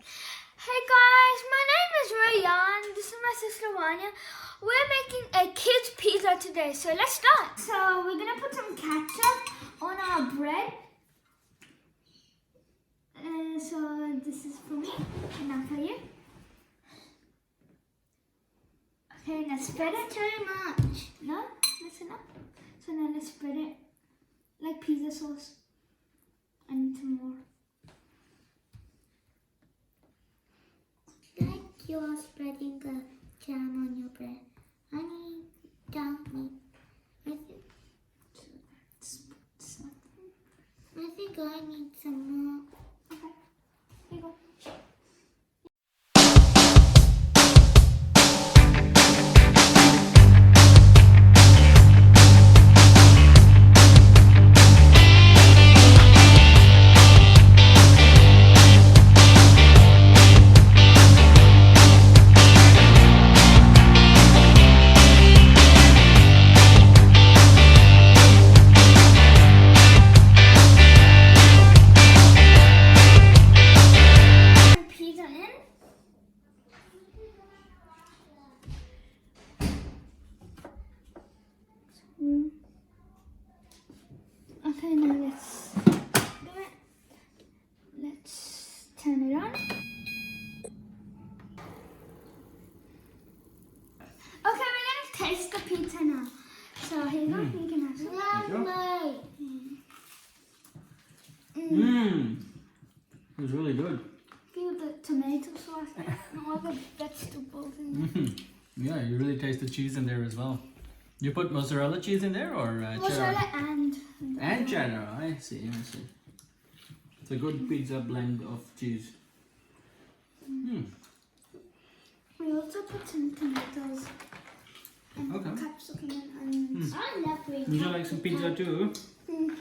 Hey guys, my name is Rayan. This is my sister Wanya. We're making a kids pizza today, so let's start. So we're gonna put some ketchup on our bread. So this is for me and not for you. Okay, now spread it. Too much. No, that's enough. So now let's spread it like pizza sauce. I need some more. Like you're spreading the jam on your bread. Don't need. I think I need some more. Okay, here you go. Pizza in. Okay, now let's do it. Let's turn it on. Okay, we're gonna taste the pizza now. So here you go. You can have some. Lovely. It was really good. Feel the tomato sauce and all the vegetables in there. Yeah, you really taste the cheese in there as well. You put mozzarella cheese in there or Mozzarella cheddar? and And cheddar, I see. It's a good pizza blend of cheese. we also put some tomatoes and Okay. capsicum and onions. I love green. Would you like some pizza too? Mm.